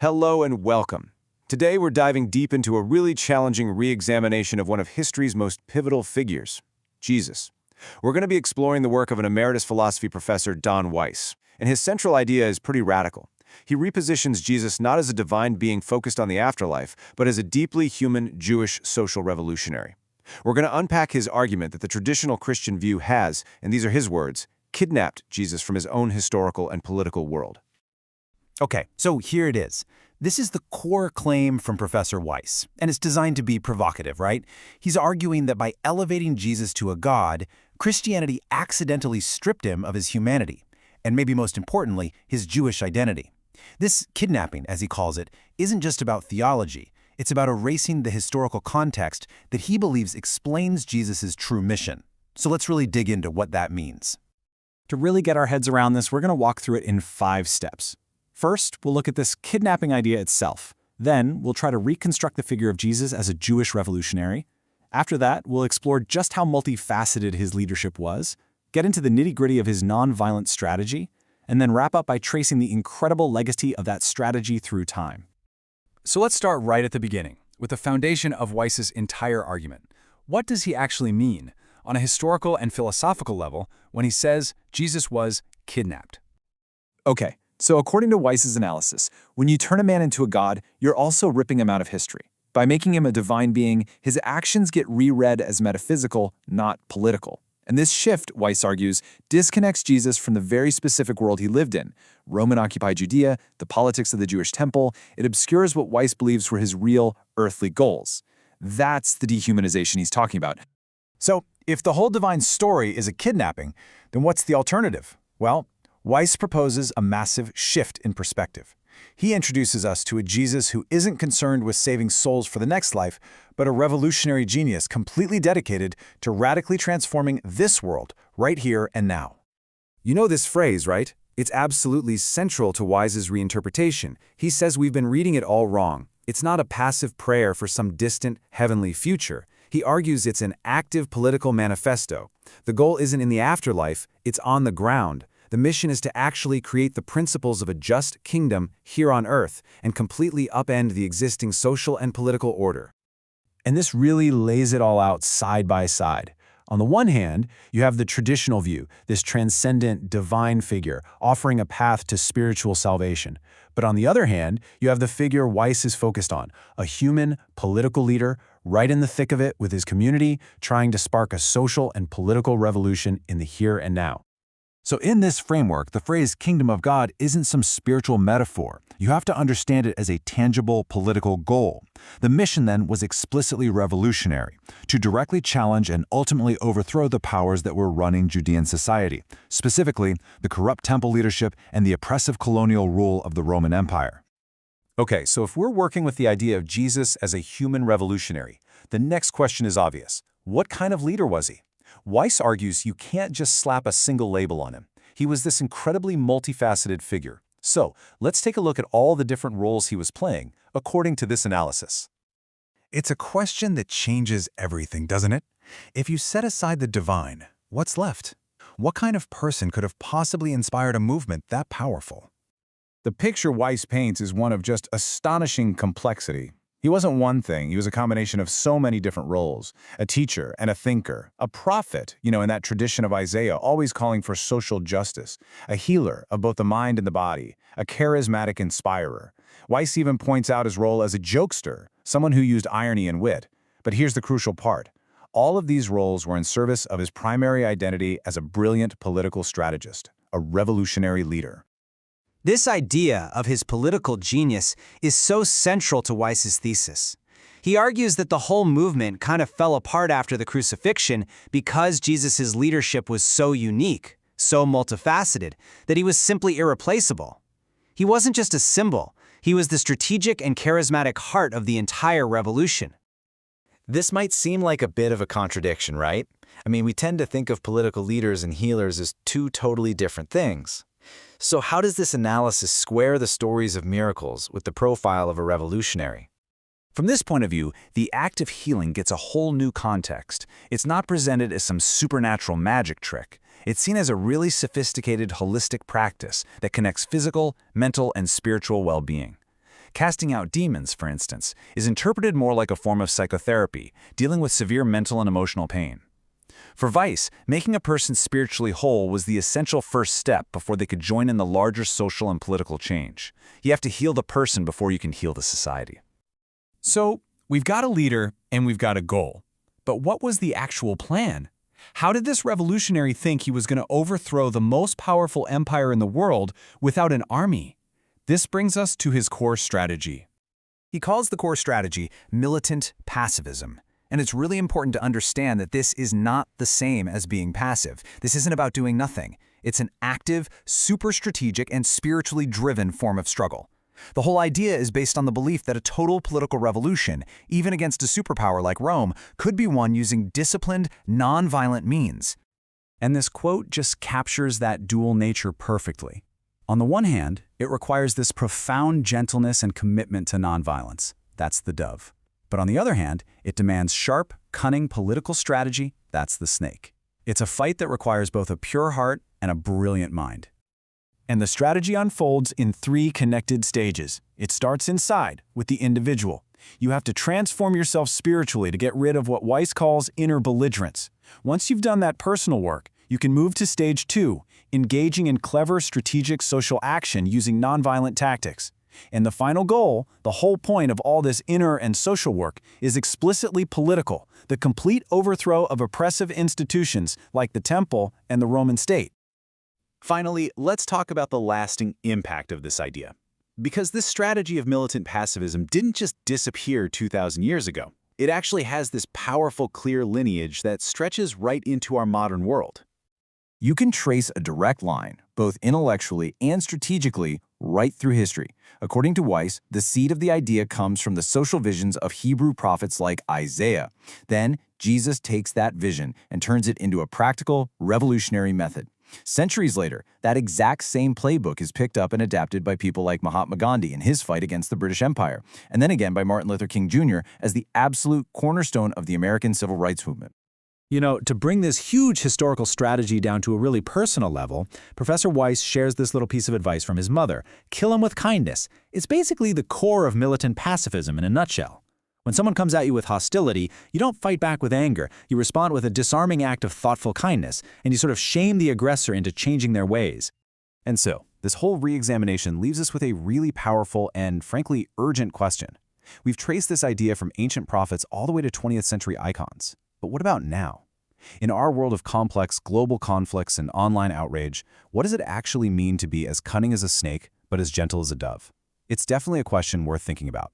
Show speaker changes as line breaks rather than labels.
Hello and welcome. Today we're diving deep into a really challenging re-examination of one of history's most pivotal figures, Jesus. We're going to be exploring the work of an emeritus philosophy professor, Don Weiss, and his central idea is pretty radical. He repositions Jesus not as a divine being focused on the afterlife, but as a deeply human Jewish social revolutionary. We're going to unpack his argument that the traditional Christian view has, and these are his words, kidnapped Jesus from his own historical and political world.
Okay, so here it is. This is the core claim from Professor Weiss, and it's designed to be provocative, right? He's arguing that by elevating Jesus to a god, Christianity accidentally stripped him of his humanity, and maybe most importantly, his Jewish identity. This kidnapping, as he calls it, isn't just about theology. It's about erasing the historical context that he believes explains Jesus' true mission. So let's really dig into what that means.
To really get our heads around this, we're going to walk through it in 5 steps. First, we'll look at this kidnapping idea itself. Then, we'll try to reconstruct the figure of Jesus as a Jewish revolutionary. After that, we'll explore just how multifaceted his leadership was, get into the nitty-gritty of his nonviolent strategy, and then wrap up by tracing the incredible legacy of that strategy through time.
So let's start right at the beginning, with the foundation of Weiss's entire argument. What does he actually mean, on a historical and philosophical level, when he says Jesus was kidnapped?
Okay, so according to Weiss's analysis, when you turn a man into a god, you're also ripping him out of history. By making him a divine being, his actions get reread as metaphysical, not political. And this shift, Weiss argues, disconnects Jesus from the very specific world he lived in, Roman-occupied Judea, the politics of the Jewish temple. It obscures what Weiss believes were his real, earthly goals. That's the dehumanization he's talking about.
So, if the whole divine story is a kidnapping, then what's the alternative? Well, Weiss proposes a massive shift in perspective. He introduces us to a Jesus who isn't concerned with saving souls for the next life, but a revolutionary genius completely dedicated to radically transforming this world right here and now.
You know this phrase, right? It's absolutely central to Weiss's reinterpretation. He says we've been reading it all wrong. It's not a passive prayer for some distant, heavenly future. He argues it's an active political manifesto. The goal isn't in the afterlife, it's on the ground. The mission is to actually create the principles of a just kingdom here on earth and completely upend the existing social and political order.
And this really lays it all out side by side. On the one hand, you have the traditional view, this transcendent divine figure offering a path to spiritual salvation. But on the other hand, you have the figure Weiss is focused on, a human, political leader, right in the thick of it with his community, trying to spark a social and political revolution in the here and now. So in this framework, the phrase kingdom of God isn't some spiritual metaphor. You have to understand it as a tangible political goal. The mission then was explicitly revolutionary, to directly challenge and ultimately overthrow the powers that were running Judean society, specifically the corrupt temple leadership and the oppressive colonial rule of the Roman Empire.
Okay, so if we're working with the idea of Jesus as a human revolutionary, the next question is obvious. What kind of leader was he? Weiss argues you can't just slap a single label on him. He was this incredibly multifaceted figure. So, let's take a look at all the different roles he was playing, according to this analysis.
It's a question that changes everything, doesn't it? If you set aside the divine, what's left? What kind of person could have possibly inspired a movement that powerful?
The picture Weiss paints is one of just astonishing complexity. He wasn't one thing, he was a combination of so many different roles. A teacher and a thinker, a prophet, in that tradition of Isaiah, always calling for social justice, a healer of both the mind and the body, a charismatic inspirer. Weiss even points out his role as a jokester, someone who used irony and wit. But here's the crucial part. All of these roles were in service of his primary identity as a brilliant political strategist, a revolutionary leader.
This idea of his political genius is so central to Weiss's thesis. He argues that the whole movement kind of fell apart after the crucifixion because Jesus' leadership was so unique, so multifaceted, that he was simply irreplaceable. He wasn't just a symbol, he was the strategic and charismatic heart of the entire revolution.
This might seem like a bit of a contradiction, right? I mean, we tend to think of political leaders and healers as two totally different things. So how does this analysis square the stories of miracles with the profile of a revolutionary?
From this point of view, the act of healing gets a whole new context. It's not presented as some supernatural magic trick. It's seen as a really sophisticated, holistic practice that connects physical, mental, and spiritual well-being.
Casting out demons, for instance, is interpreted more like a form of psychotherapy, dealing with severe mental and emotional pain. For Weiss, making a person spiritually whole was the essential first step before they could join in the larger social and political change. You have to heal the person before you can heal the society.
So, we've got a leader and we've got a goal. But what was the actual plan? How did this revolutionary think he was going to overthrow the most powerful empire in the world without an army? This brings us to his core strategy.
He calls the core strategy militant pacifism. And it's really important to understand that this is not the same as being passive. This isn't about doing nothing. It's an active, super strategic, and spiritually driven form of struggle. The whole idea is based on the belief that a total political revolution, even against a superpower like Rome, could be won using disciplined, non-violent means.
And this quote just captures that dual nature perfectly. On the one hand, it requires this profound gentleness and commitment to nonviolence. That's the dove. But on the other hand, it demands sharp, cunning political strategy. That's the snake. It's a fight that requires both a pure heart and a brilliant mind. And the strategy unfolds in 3 connected stages. It starts inside, with the individual. You have to transform yourself spiritually to get rid of what Weiss calls inner belligerence. Once you've done that personal work, you can move to stage 2, engaging in clever strategic social action using nonviolent tactics. And the final goal, the whole point of all this inner and social work, is explicitly political, the complete overthrow of oppressive institutions like the temple and the Roman state.
Finally, let's talk about the lasting impact of this idea. Because this strategy of militant pacifism didn't just disappear 2,000 years ago. It actually has this powerful, clear lineage that stretches right into our modern world.
You can trace a direct line, both intellectually and strategically, right through history. According to Weiss, the seed of the idea comes from the social visions of Hebrew prophets like Isaiah. Then, Jesus takes that vision and turns it into a practical, revolutionary method. Centuries later, that exact same playbook is picked up and adapted by people like Mahatma Gandhi in his fight against the British Empire, and then again by Martin Luther King Jr. as the absolute cornerstone of the American civil rights movement.
You know, to bring this huge historical strategy down to a really personal level, Professor Weiss shares this little piece of advice from his mother: kill him with kindness. It's basically the core of militant pacifism in a nutshell. When someone comes at you with hostility, you don't fight back with anger. You respond with a disarming act of thoughtful kindness, and you sort of shame the aggressor into changing their ways.
And so, this whole re-examination leaves us with a really powerful and, frankly, urgent question. We've traced this idea from ancient prophets all the way to 20th century icons. But what about now? In our world of complex global conflicts and online outrage, what does it actually mean to be as cunning as a snake, but as gentle as a dove? It's definitely a question worth thinking about.